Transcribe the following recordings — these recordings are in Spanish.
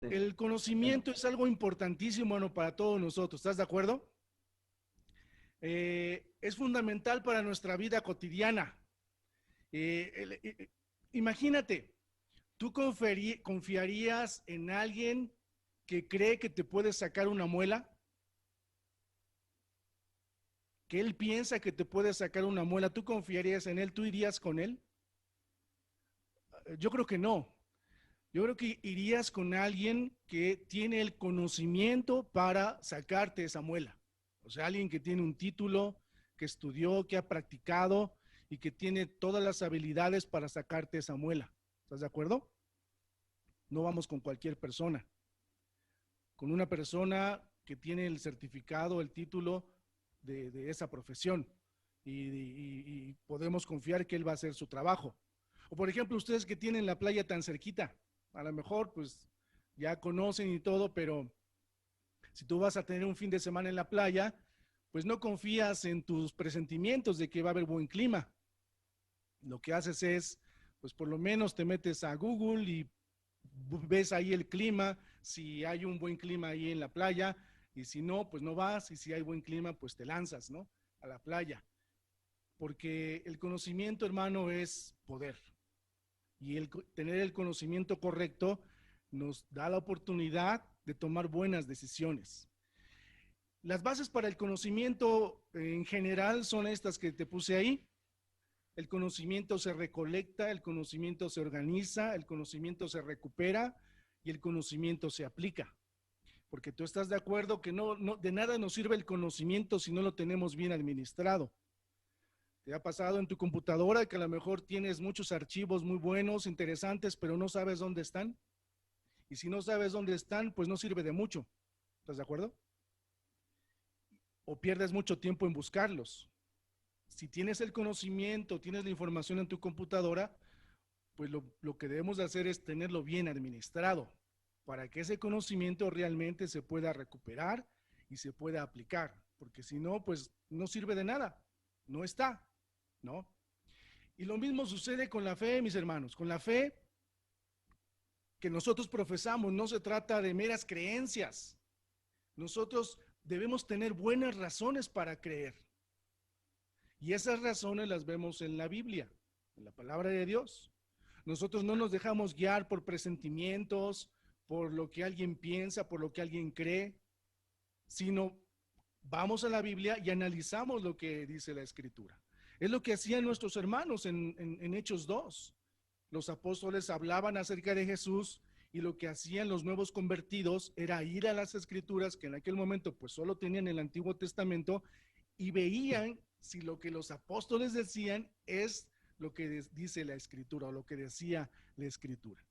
Sí. El conocimiento es algo importantísimo, bueno, para todos nosotros, ¿estás de acuerdo? Es fundamental para nuestra vida cotidiana. Eh, el- eh, eh, Imagínate, ¿tú confiarías en alguien que cree que te puede sacar una muela? Que él piensa que te puede sacar una muela, ¿tú confiarías en él? ¿Tú irías con él? Yo creo que no. Yo creo que irías con alguien que tiene el conocimiento para sacarte esa muela. O sea, alguien que tiene un título, que estudió, que ha practicado y que tiene todas las habilidades para sacarte esa muela. ¿Estás de acuerdo? No vamos con cualquier persona. Con una persona que tiene el certificado, el título de esa profesión. Y podemos confiar que él va a hacer su trabajo. O por ejemplo, ustedes que tienen la playa tan cerquita, a lo mejor pues ya conocen y todo, pero si tú vas a tener un fin de semana en la playa, pues no confías en tus presentimientos de que va a haber buen clima. Lo que haces es, pues por lo menos te metes a Google y ves ahí el clima, si hay un buen clima ahí en la playa, y si no, pues no vas, y si hay buen clima, pues te lanzas, ¿no? A la playa. Porque el conocimiento, hermano, es poder. Y tener el conocimiento correcto nos da la oportunidad de tomar buenas decisiones. Las bases para el conocimiento en general son estas que te puse ahí. El conocimiento se recolecta, el conocimiento se organiza, el conocimiento se recupera y el conocimiento se aplica. Porque tú estás de acuerdo que de nada nos sirve el conocimiento si no lo tenemos bien administrado. ¿Te ha pasado en tu computadora que a lo mejor tienes muchos archivos muy buenos, interesantes, pero no sabes dónde están? Y si no sabes dónde están, pues no sirve de mucho. ¿Estás de acuerdo? O pierdes mucho tiempo en buscarlos. Si tienes el conocimiento, tienes la información en tu computadora, pues lo que debemos de hacer es tenerlo bien administrado para que ese conocimiento realmente se pueda recuperar y se pueda aplicar, porque si no, pues no sirve de nada, no está, ¿no? Y lo mismo sucede con la fe, mis hermanos, con la fe que nosotros profesamos, no se trata de meras creencias, nosotros debemos tener buenas razones para creer, y esas razones las vemos en la Biblia, en la palabra de Dios. Nosotros no nos dejamos guiar por presentimientos, por lo que alguien piensa, por lo que alguien cree, sino vamos a la Biblia y analizamos lo que dice la Escritura. Es lo que hacían nuestros hermanos en Hechos 2. Los apóstoles hablaban acerca de Jesús y lo que hacían los nuevos convertidos era ir a las Escrituras, que en aquel momento pues solo tenían el Antiguo Testamento, y veían si lo que los apóstoles decían es lo que dice la Escritura o lo que decía la Escritura.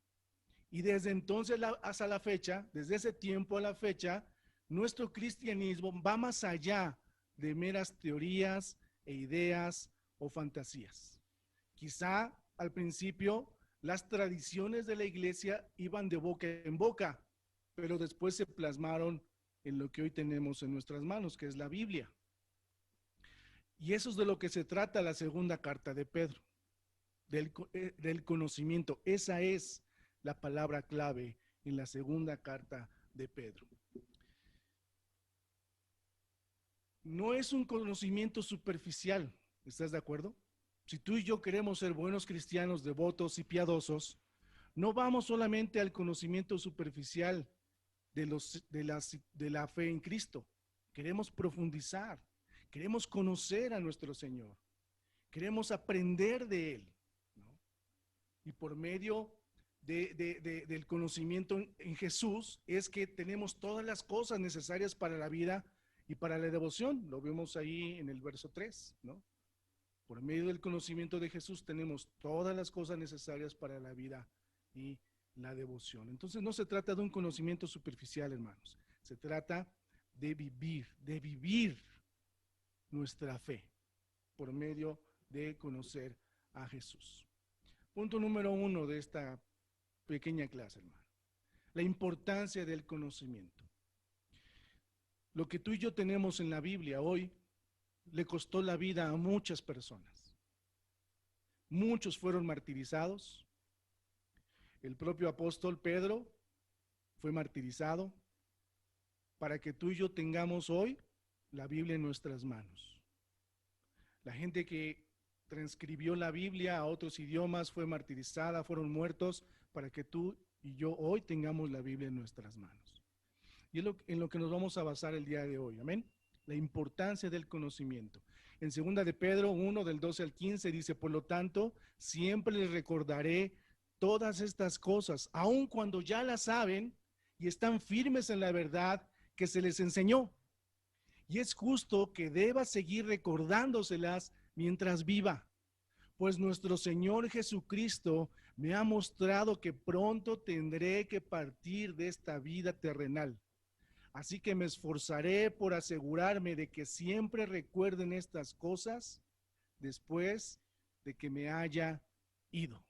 Y desde entonces hasta la fecha, desde ese tiempo a la fecha, nuestro cristianismo va más allá de meras teorías e ideas o fantasías. Quizá al principio las tradiciones de la iglesia iban de boca en boca, pero después se plasmaron en lo que hoy tenemos en nuestras manos, que es la Biblia. Y eso es de lo que se trata la segunda carta de Pedro, del conocimiento. Esa es la palabra clave en la segunda carta de Pedro. No es un conocimiento superficial, ¿estás de acuerdo? Si tú y yo queremos ser buenos cristianos, devotos y piadosos, no vamos solamente al conocimiento superficial de la fe en Cristo. Queremos profundizar, queremos conocer a nuestro Señor, queremos aprender de Él, ¿no? Y por medio del conocimiento en Jesús es que tenemos todas las cosas necesarias para la vida y para la devoción. Lo vemos ahí en el verso 3, ¿no? Por medio del conocimiento de Jesús tenemos todas las cosas necesarias para la vida y la devoción. Entonces no se trata de un conocimiento superficial, hermanos. Se trata de vivir nuestra fe por medio de conocer a Jesús. Punto número 1 de esta pequeña clase, hermano. La importancia del conocimiento. Lo que tú y yo tenemos en la Biblia hoy le costó la vida a muchas personas. Muchos fueron martirizados. El propio apóstol Pedro fue martirizado para que tú y yo tengamos hoy la Biblia en nuestras manos. La gente que transcribió la Biblia a otros idiomas fue martirizada, fueron muertos para que tú y yo hoy tengamos la Biblia en nuestras manos. Y es en lo que nos vamos a basar el día de hoy, amén. La importancia del conocimiento. En 2 de Pedro 1, del 12 al 15, dice, por lo tanto, siempre les recordaré todas estas cosas, aun cuando ya las saben y están firmes en la verdad que se les enseñó. Y es justo que deba seguir recordándoselas mientras viva, pues nuestro Señor Jesucristo me ha mostrado que pronto tendré que partir de esta vida terrenal. Así que me esforzaré por asegurarme de que siempre recuerden estas cosas después de que me haya ido.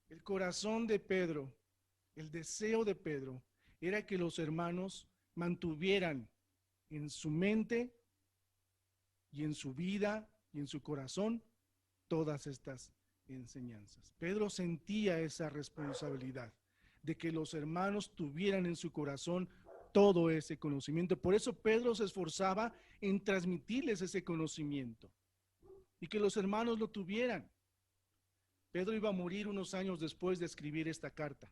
El corazón de Pedro, el deseo de Pedro, era que los hermanos mantuvieran en su mente y en su vida y en su corazón todas estas enseñanzas. Pedro sentía esa responsabilidad de que los hermanos tuvieran en su corazón todo ese conocimiento. Por eso Pedro se esforzaba en transmitirles ese conocimiento y que los hermanos lo tuvieran. Pedro iba a morir unos años después de escribir esta carta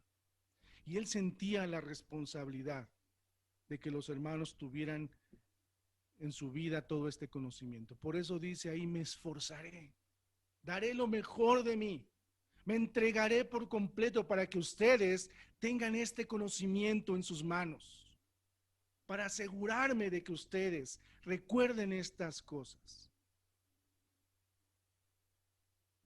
y él sentía la responsabilidad de que los hermanos tuvieran en su vida todo este conocimiento. Por eso dice ahí, me esforzaré, daré lo mejor de mí, me entregaré por completo para que ustedes tengan este conocimiento en sus manos, para asegurarme de que ustedes recuerden estas cosas.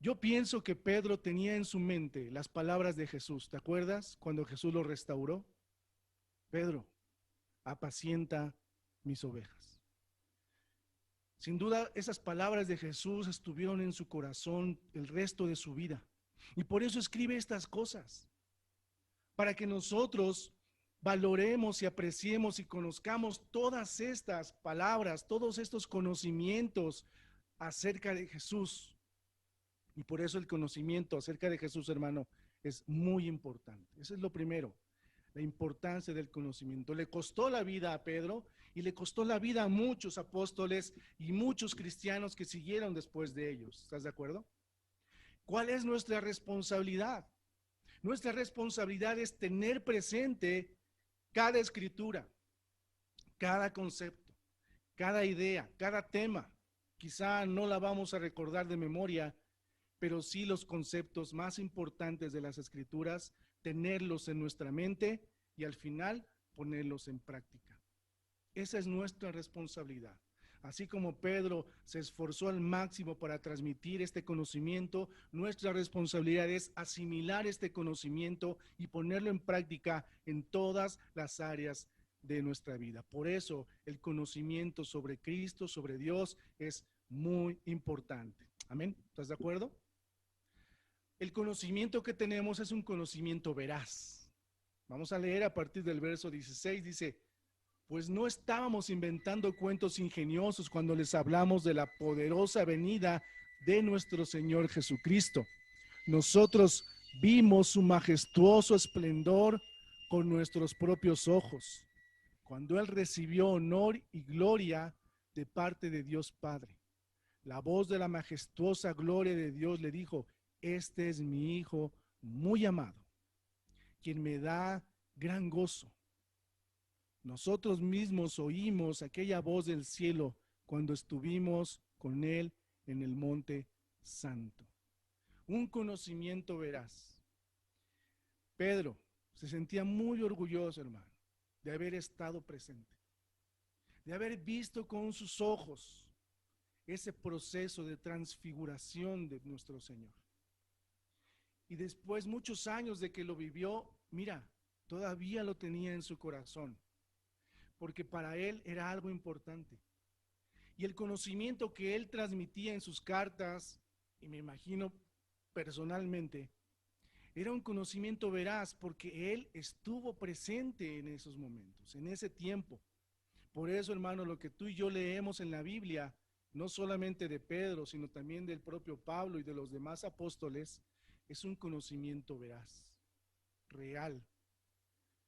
Yo pienso que Pedro tenía en su mente las palabras de Jesús. ¿Te acuerdas cuando Jesús lo restauró? Pedro, apacienta mis ovejas. Sin duda, esas palabras de Jesús estuvieron en su corazón el resto de su vida. Y por eso escribe estas cosas, para que nosotros valoremos y apreciemos y conozcamos todas estas palabras, todos estos conocimientos acerca de Jesús. Y por eso el conocimiento acerca de Jesús, hermano, es muy importante. Eso es lo primero, la importancia del conocimiento. Le costó la vida a Pedro y le costó la vida a muchos apóstoles y muchos cristianos que siguieron después de ellos. ¿Estás de acuerdo? ¿Cuál es nuestra responsabilidad? Nuestra responsabilidad es tener presente cada escritura, cada concepto, cada idea, cada tema. Quizá no la vamos a recordar de memoria, pero sí los conceptos más importantes de las escrituras, tenerlos en nuestra mente y al final ponerlos en práctica. Esa es nuestra responsabilidad. Así como Pedro se esforzó al máximo para transmitir este conocimiento, nuestra responsabilidad es asimilar este conocimiento y ponerlo en práctica en todas las áreas de nuestra vida. Por eso el conocimiento sobre Cristo, sobre Dios, es muy importante. Amén. ¿Estás de acuerdo? El conocimiento que tenemos es un conocimiento veraz. Vamos a leer a partir del verso 16, dice, pues no estábamos inventando cuentos ingeniosos cuando les hablamos de la poderosa venida de nuestro Señor Jesucristo. Nosotros vimos su majestuoso esplendor con nuestros propios ojos, cuando Él recibió honor y gloria de parte de Dios Padre. La voz de la majestuosa gloria de Dios le dijo, este es mi Hijo muy amado, quien me da gran gozo. Nosotros mismos oímos aquella voz del cielo cuando estuvimos con Él en el monte santo. Un conocimiento veraz. Pedro se sentía muy orgulloso, hermano, de haber estado presente, de haber visto con sus ojos ese proceso de transfiguración de nuestro Señor. Y después, muchos años de que lo vivió, mira, todavía lo tenía en su corazón, porque para él era algo importante. Y el conocimiento que él transmitía en sus cartas, y me imagino personalmente, era un conocimiento veraz porque él estuvo presente en esos momentos, en ese tiempo. Por eso, hermano, lo que tú y yo leemos en la Biblia, no solamente de Pedro, sino también del propio Pablo y de los demás apóstoles, es un conocimiento veraz, real.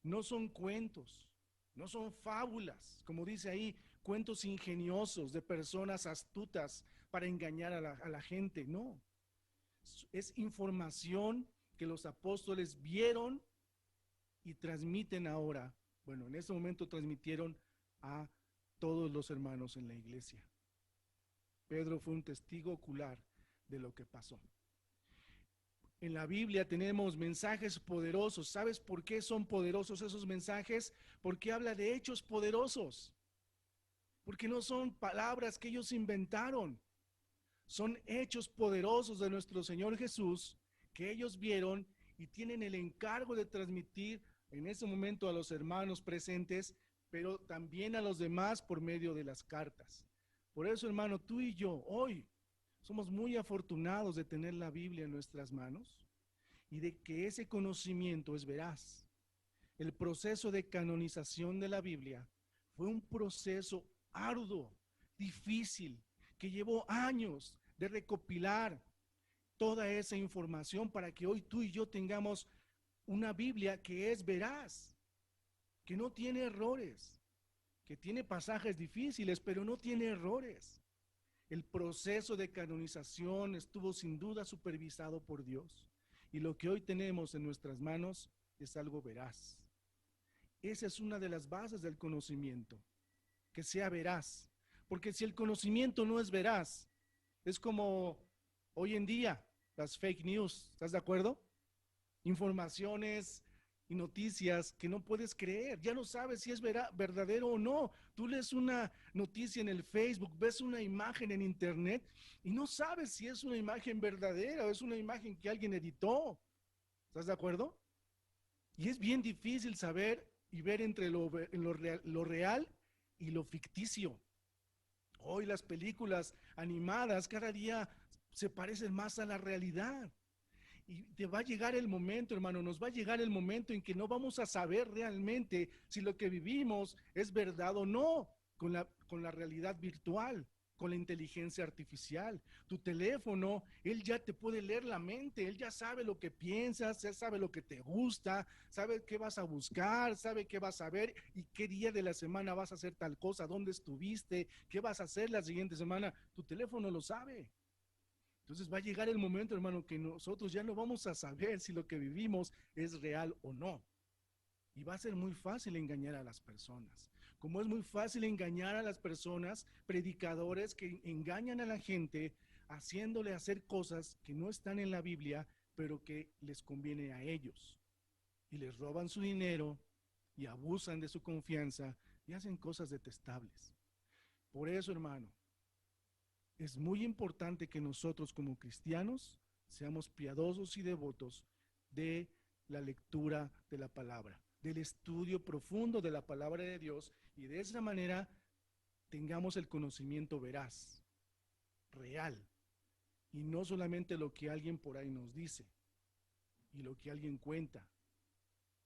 No son cuentos, no son fábulas, como dice ahí, cuentos ingeniosos de personas astutas para engañar a la gente. No, es información que los apóstoles vieron y transmiten ahora. Bueno, en ese momento transmitieron a todos los hermanos en la iglesia. Pedro fue un testigo ocular de lo que pasó. En la Biblia tenemos mensajes poderosos. ¿Sabes por qué son poderosos esos mensajes? Porque habla de hechos poderosos. Porque no son palabras que ellos inventaron. Son hechos poderosos de nuestro Señor Jesús que ellos vieron y tienen el encargo de transmitir en ese momento a los hermanos presentes, pero también a los demás por medio de las cartas. Por eso, hermano, tú y yo hoy somos muy afortunados de tener la Biblia en nuestras manos y de que ese conocimiento es veraz. El proceso de canonización de la Biblia fue un proceso arduo, difícil, que llevó años de recopilar toda esa información para que hoy tú y yo tengamos una Biblia que es veraz, que no tiene errores, que tiene pasajes difíciles, pero no tiene errores. El proceso de canonización estuvo sin duda supervisado por Dios. Y lo que hoy tenemos en nuestras manos es algo veraz. Esa es una de las bases del conocimiento, que sea veraz. Porque si el conocimiento no es veraz, es como hoy en día las fake news, ¿estás de acuerdo? Informaciones y noticias que no puedes creer, ya no sabes si es verdadero o no. Tú lees una noticia en el Facebook, ves una imagen en internet y no sabes si es una imagen verdadera o es una imagen que alguien editó. ¿Estás de acuerdo? Y es bien difícil saber y ver entre lo real y lo ficticio. Hoy las películas animadas cada día se parecen más a la realidad. Y te va a llegar el momento, hermano, nos va a llegar el momento en que no vamos a saber realmente si lo que vivimos es verdad o no con la realidad virtual, con la inteligencia artificial. Tu teléfono, él ya te puede leer la mente, él ya sabe lo que piensas, ya sabe lo que te gusta, sabe qué vas a buscar, sabe qué vas a ver y qué día de la semana vas a hacer tal cosa, dónde estuviste, qué vas a hacer la siguiente semana. Tu teléfono lo sabe. Entonces va a llegar el momento, hermano, que nosotros ya no vamos a saber si lo que vivimos es real o no. Y va a ser muy fácil engañar a las personas. Como es muy fácil engañar a las personas, predicadores que engañan a la gente haciéndole hacer cosas que no están en la Biblia, pero que les conviene a ellos. Y les roban su dinero y abusan de su confianza y hacen cosas detestables. Por eso, hermano, es muy importante que nosotros como cristianos seamos piadosos y devotos de la lectura de la palabra, del estudio profundo de la palabra de Dios y de esa manera tengamos el conocimiento veraz, real, y no solamente lo que alguien por ahí nos dice y lo que alguien cuenta.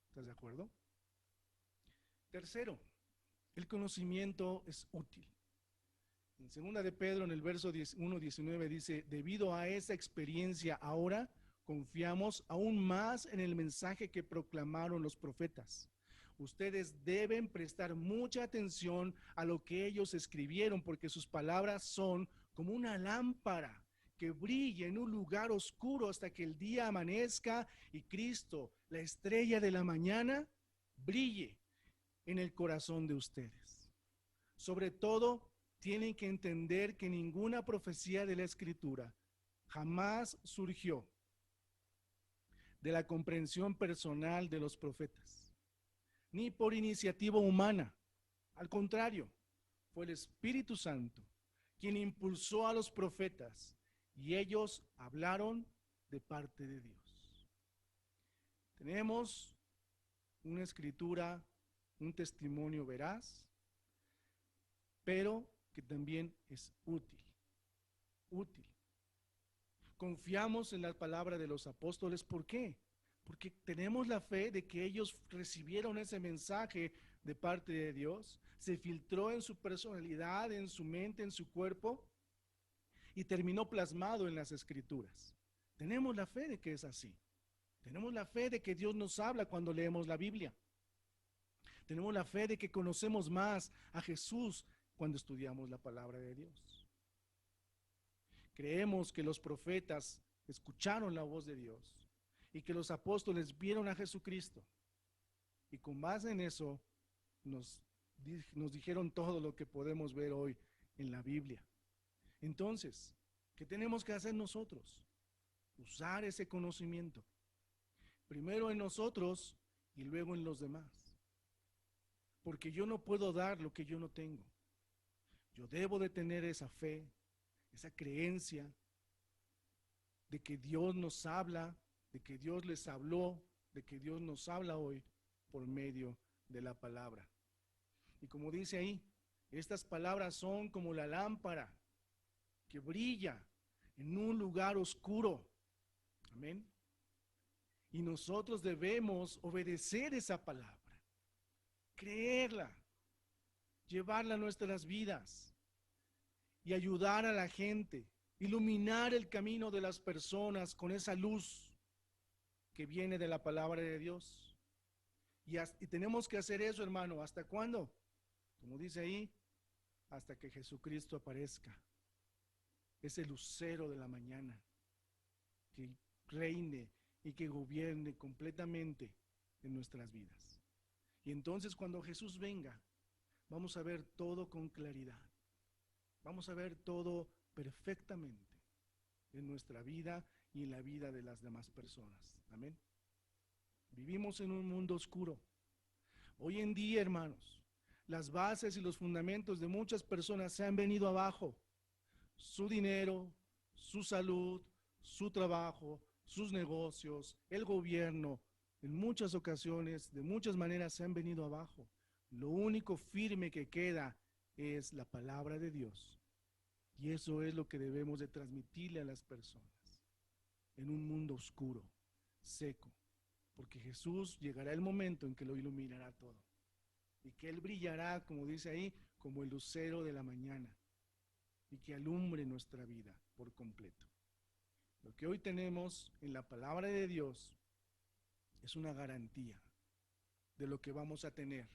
¿Estás de acuerdo? Tercero, el conocimiento es útil. En segunda de Pedro, en el verso 1:19 dice, debido a esa experiencia ahora confiamos aún más en el mensaje que proclamaron los profetas. Ustedes deben prestar mucha atención a lo que ellos escribieron, porque sus palabras son como una lámpara que brilla en un lugar oscuro hasta que el día amanezca y Cristo, la estrella de la mañana, brille en el corazón de ustedes. Sobre todo, tienen que entender que ninguna profecía de la Escritura jamás surgió de la comprensión personal de los profetas, ni por iniciativa humana. Al contrario, fue el Espíritu Santo quien impulsó a los profetas y ellos hablaron de parte de Dios. Tenemos una escritura, un testimonio veraz, pero que también es útil, útil. Confiamos en la palabra de los apóstoles, ¿por qué? Porque tenemos la fe de que ellos recibieron ese mensaje de parte de Dios, se filtró en su personalidad, en su mente, en su cuerpo y terminó plasmado en las escrituras. Tenemos la fe de que es así. Tenemos la fe de que Dios nos habla cuando leemos la Biblia. Tenemos la fe de que conocemos más a Jesús cuando estudiamos la palabra de Dios. Creemos que los profetas escucharon la voz de Dios y que los apóstoles vieron a Jesucristo. Y con base en eso nos dijeron todo lo que podemos ver hoy en la Biblia. Entonces, ¿qué tenemos que hacer nosotros? Usar ese conocimiento. Primero en nosotros y luego en los demás. Porque yo no puedo dar lo que yo no tengo. Yo debo de tener esa fe, esa creencia de que Dios nos habla, de que Dios les habló, de que Dios nos habla hoy por medio de la palabra. Y como dice ahí, estas palabras son como la lámpara que brilla en un lugar oscuro. Amén. Y nosotros debemos obedecer esa palabra, creerla, llevarla a nuestras vidas y ayudar a la gente, iluminar el camino de las personas con esa luz que viene de la palabra de Dios. Y tenemos que hacer eso, hermano. ¿Hasta cuándo? Como dice ahí, hasta que Jesucristo aparezca. Ese lucero de la mañana que reine y que gobierne completamente en nuestras vidas. Y entonces cuando Jesús venga, vamos a ver todo con claridad. Vamos a ver todo perfectamente en nuestra vida y en la vida de las demás personas. Amén. Vivimos en un mundo oscuro. Hoy en día, hermanos, las bases y los fundamentos de muchas personas se han venido abajo. Su dinero, su salud, su trabajo, sus negocios, el gobierno, en muchas ocasiones, de muchas maneras se han venido abajo. Lo único firme que queda es la palabra de Dios. Y eso es lo que debemos de transmitirle a las personas en un mundo oscuro, seco, porque Jesús llegará el momento en que lo iluminará todo y que Él brillará, como dice ahí, como el lucero de la mañana y que alumbre nuestra vida por completo. Lo que hoy tenemos en la palabra de Dios es una garantía de lo que vamos a tener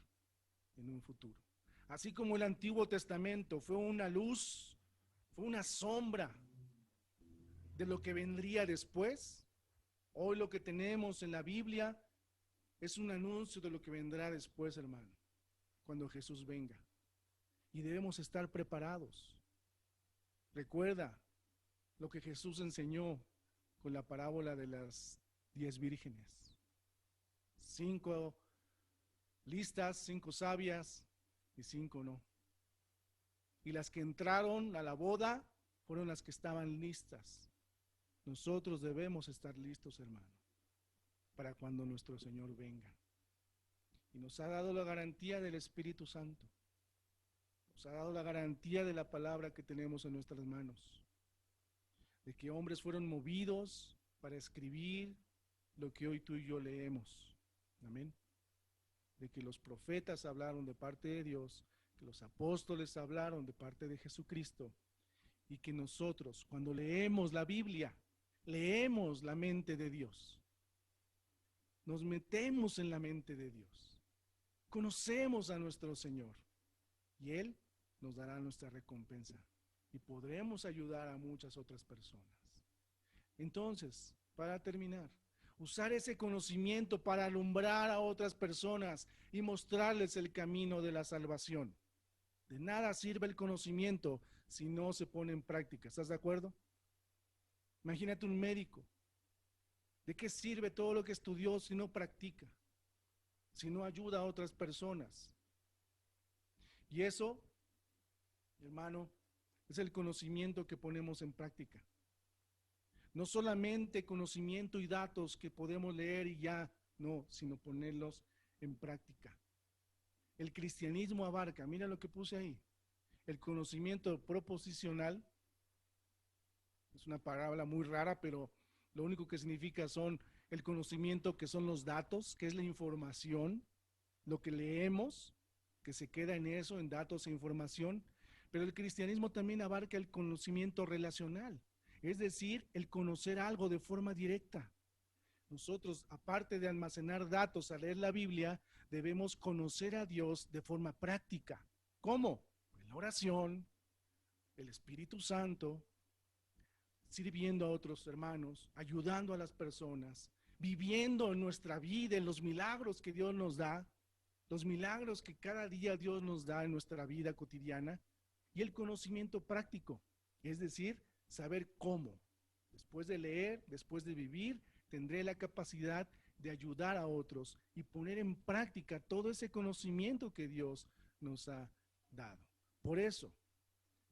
en un futuro. Así como el Antiguo Testamento fue una luz, fue una sombra de lo que vendría después, hoy lo que tenemos en la Biblia es un anuncio de lo que vendrá después, hermano, cuando Jesús venga. Y debemos estar preparados. Recuerda lo que Jesús enseñó con la parábola de las 10 vírgenes. 5 listas, 5 sabias y 5 no. Y las que entraron a la boda fueron las que estaban listas. Nosotros debemos estar listos, hermano, para cuando nuestro Señor venga. Y nos ha dado la garantía del Espíritu Santo. Nos ha dado la garantía de la palabra que tenemos en nuestras manos. De que hombres fueron movidos para escribir lo que hoy tú y yo leemos. Amén. De que los profetas hablaron de parte de Dios, que los apóstoles hablaron de parte de Jesucristo, y que nosotros, cuando leemos la Biblia, leemos la mente de Dios. Nos metemos en la mente de Dios. Conocemos a nuestro Señor y Él nos dará nuestra recompensa y podremos ayudar a muchas otras personas. Entonces, para terminar, usar ese conocimiento para alumbrar a otras personas y mostrarles el camino de la salvación. De nada sirve el conocimiento si no se pone en práctica. ¿Estás de acuerdo? Imagínate un médico. ¿De qué sirve todo lo que estudió si no practica? Si no ayuda a otras personas. Y eso, hermano, es el conocimiento que ponemos en práctica. No solamente conocimiento y datos que podemos leer y ya, no, sino ponerlos en práctica. El cristianismo abarca, mira lo que puse ahí, el conocimiento proposicional, es una palabra muy rara, pero lo único que significa son el conocimiento que son los datos, que es la información, lo que leemos, que se queda en eso, en datos e información, pero el cristianismo también abarca el conocimiento relacional, es decir, el conocer algo de forma directa. Nosotros, aparte de almacenar datos al leer la Biblia, debemos conocer a Dios de forma práctica. ¿Cómo? En la oración, el Espíritu Santo, sirviendo a otros hermanos, ayudando a las personas, viviendo en nuestra vida, en los milagros que Dios nos da, los milagros que cada día Dios nos da en nuestra vida cotidiana, y el conocimiento práctico, es decir, saber cómo. Después de leer, después de vivir, tendré la capacidad de ayudar a otros y poner en práctica todo ese conocimiento que Dios nos ha dado. Por eso,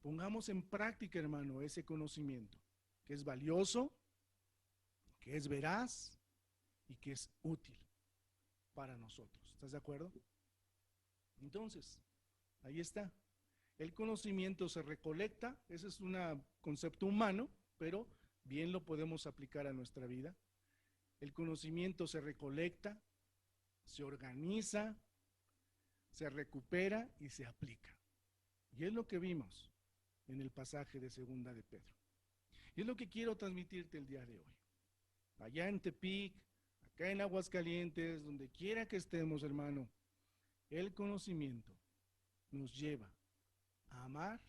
pongamos en práctica, hermano, ese conocimiento, que es valioso, que es veraz y que es útil para nosotros. ¿Estás de acuerdo? Entonces, ahí está. El conocimiento se recolecta, ese es un concepto humano, pero bien lo podemos aplicar a nuestra vida. El conocimiento se recolecta, se organiza, se recupera y se aplica. Y es lo que vimos en el pasaje de Segunda de Pedro. Y es lo que quiero transmitirte el día de hoy. Allá en Tepic, acá en Aguascalientes, donde quiera que estemos, hermano, el conocimiento nos lleva a amar,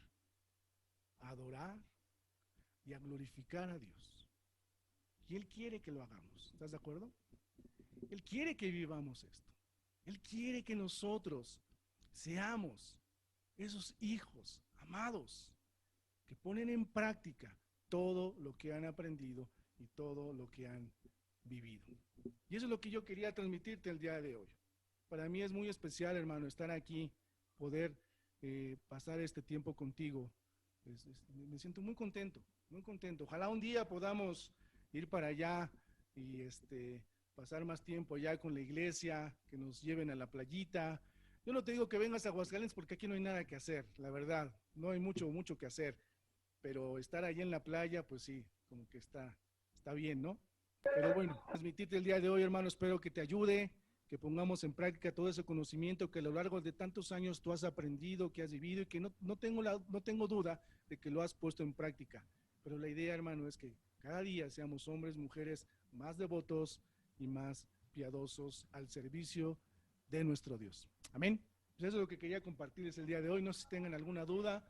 a adorar y a glorificar a Dios. Y Él quiere que lo hagamos. ¿Estás de acuerdo? Él quiere que vivamos esto. Él quiere que nosotros seamos esos hijos amados que ponen en práctica todo lo que han aprendido y todo lo que han vivido. Y eso es lo que yo quería transmitirte el día de hoy. Para mí es muy especial, hermano, estar aquí, poder pasar este tiempo contigo. Me siento muy contento, muy contento. Ojalá un día podamos ir para allá y pasar más tiempo allá con la iglesia, que nos lleven a la playita. Yo no te digo que vengas a Aguascalientes porque aquí no hay nada que hacer, la verdad, no hay mucho que hacer, pero estar allá en la playa, pues sí, como que está bien, ¿no? Pero bueno, transmitirte el día de hoy, hermano, espero que te ayude, que pongamos en práctica todo ese conocimiento que a lo largo de tantos años tú has aprendido, que has vivido y que no tengo duda de que lo has puesto en práctica. Pero la idea, hermano, es que cada día seamos hombres, mujeres más devotos y más piadosos al servicio de nuestro Dios. Amén. Pues eso es lo que quería compartirles el día de hoy. No sé si tengan alguna duda,